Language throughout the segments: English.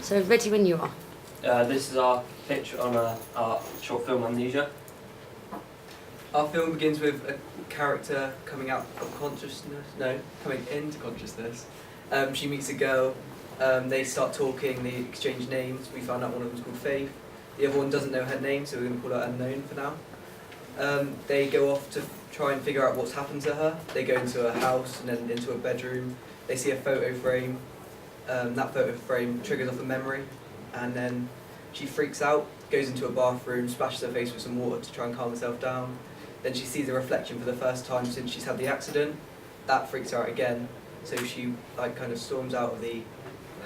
So ready when you are. This is our pitch on our short film Amnesia. Our film begins with a character coming out of consciousness, no, coming into consciousness. She meets a girl, they start talking, they exchange names. We found out one of them's called Faith. The other one doesn't know her name, so we're going to call her Unknown for now. They go off to try and figure out what's happened to her. They go into her house and then into a bedroom. They see a photo frame. That photo frame triggers off a memory, and then she freaks out, goes into a bathroom, splashes her face with some water to try and calm herself down. Then she sees a reflection for the first time since she's had the accident. That freaks her out again, so she kind of storms out of the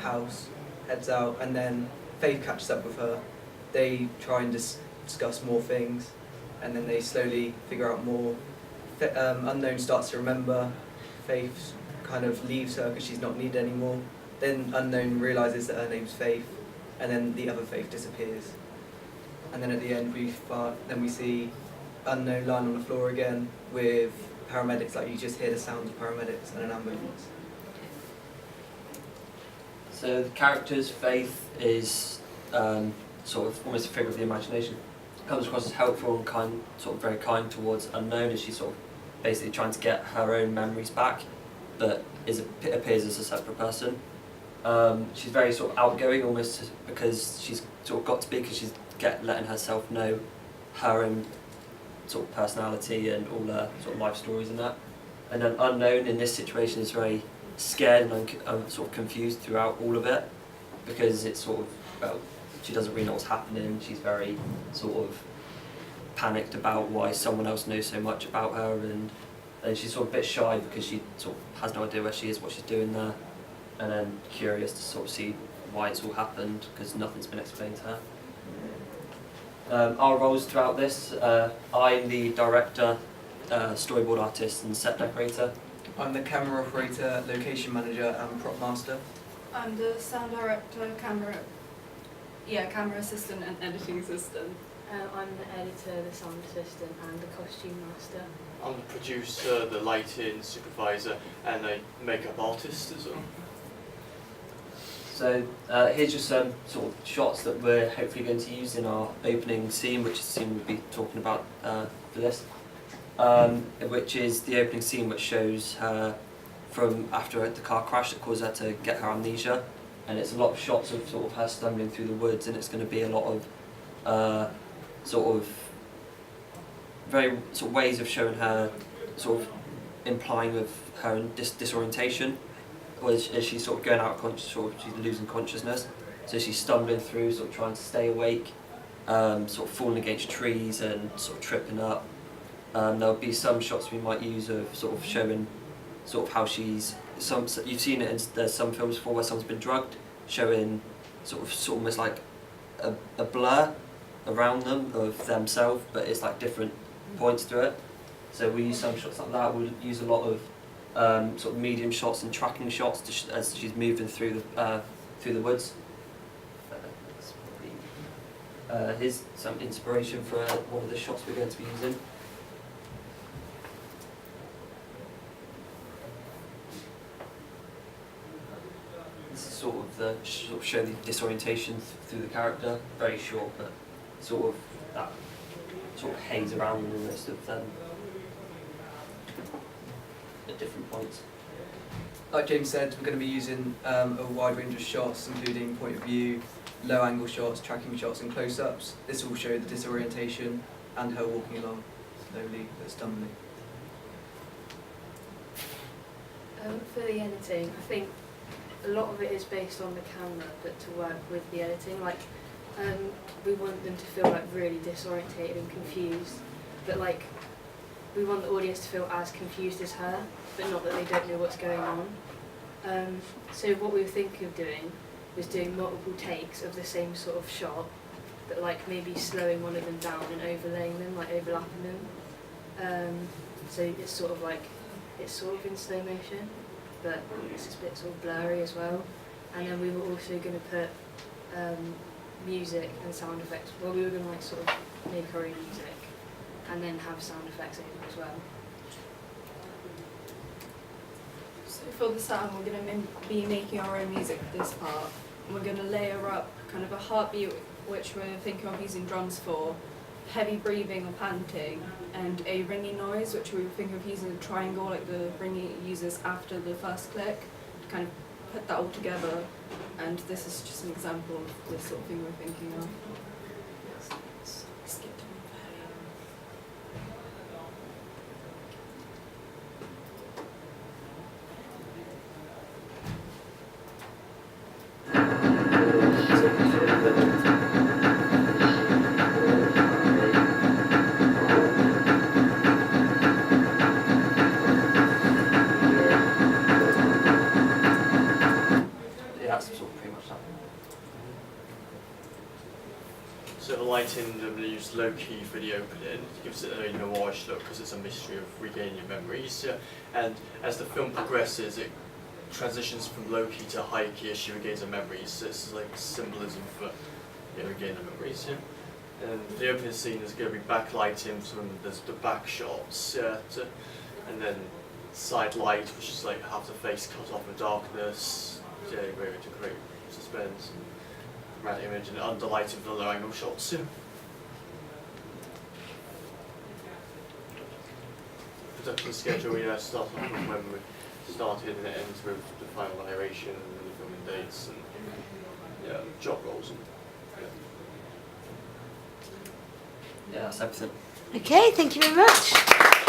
house, heads out, and then Faith catches up with her. They try and discuss more things, and then they slowly figure out more. Unknown starts to remember. Faith kind of leaves her because she's not needed anymore. Then Unknown realises that her name's Faith, and then the other Faith disappears. And then at the end we see Unknown lying on the floor again with paramedics, like you just hear the sounds of paramedics and an ambulance. So the character's Faith is sort of almost a figure of the imagination. Comes across as helpful and kind, sort of very kind towards Unknown, as she's sort of basically trying to get her own memories back, but appears as a separate person. She's very sort of outgoing, almost because she's sort of got to be, because she's letting herself know her own sort of personality and all her sort of life stories and that. And then Unknown in this situation is very scared and sort of confused throughout all of it, because it's sort of, well, she doesn't really know what's happening. She's very sort of panicked about why someone else knows so much about her, and she's sort of a bit shy because she sort of has no idea where she is, what she's doing there, and then curious to sort of see why it's all happened, because nothing's been explained to her. Our roles throughout this, I'm the director, storyboard artist and set decorator. I'm the camera operator, location manager and prop master. I'm the sound director, camera assistant and editing assistant. I'm the editor, the sound assistant and the costume master. I'm the producer, the lighting supervisor and a makeup artist as well. So here's just some sort of shots that we're hopefully going to use in our opening scene, which is the scene we'll be talking about for this, which is the opening scene which shows her from after the car crash that caused her to get her amnesia, and it's a lot of shots of sort of her stumbling through the woods, and it's going to be a lot of sort of very sort of ways of showing her sort of implying of her disorientation. As she's sort of going out of consciousness, sort of she's losing consciousness, so she's stumbling through, sort of trying to stay awake, sort of falling against trees and sort of tripping up. There'll be some shots we might use of sort of showing sort of how she's you've seen it in there's some films before where someone's been drugged, showing sort of almost like a blur around them of themselves, but it's like different points through it. So we use some shots like that. We'll use a lot of sort of medium shots and tracking shots as she's moving through the woods. Here's some inspiration for one of the shots we're going to be using. This is sort of the show the disorientation through the character. Very short, but sort of that sort of haze around them most of them. At different points. Like James said, we're going to be using a wide range of shots, including point of view, low angle shots, tracking shots and close-ups. This will show the disorientation and her walking along slowly but stumbling. For the editing, I think a lot of it is based on the camera, but to work with the editing, we want them to feel like really disorientated and confused, but we want the audience to feel as confused as her, but not that they don't know what's going on. So what we were thinking of doing was doing multiple takes of the same sort of shot, but maybe slowing one of them down and overlaying them, overlapping them. So it's sort of in slow motion, but it's just a bit sort of blurry as well. And then we were also going to put music and sound effects. Well, we were going to sort of make our own music and then have sound effects over as well. So for the sound, we're going to be making our own music for this part. we're going to layer up kind of a heartbeat, which we're thinking of using drums for, heavy breathing or panting, and a ringy noise, which we were thinking of using a triangle, like the ringy it uses after the first click, to kind of put that all together. And this is just an example of the sort of thing we're thinking of. Skip to Yeah, that's sort of pretty much that. So the lighting, I'm going to use low-key for the opening. It gives it a noirish look because it's a mystery of regaining your memories. And as the film progresses, it transitions from low-key to high-key as she regains her memories. So it's like symbolism for regaining her memories. And the opening scene is going to be backlighting from the back shots, and then side light, which is like half the face cut off with darkness, really to create suspense. Red image and underlighting for the low angle shots. Production schedule, start off with when we started and it ends with the final narration and the filming dates and job roles. And, Yeah, that's everything. Okay, thank you very much.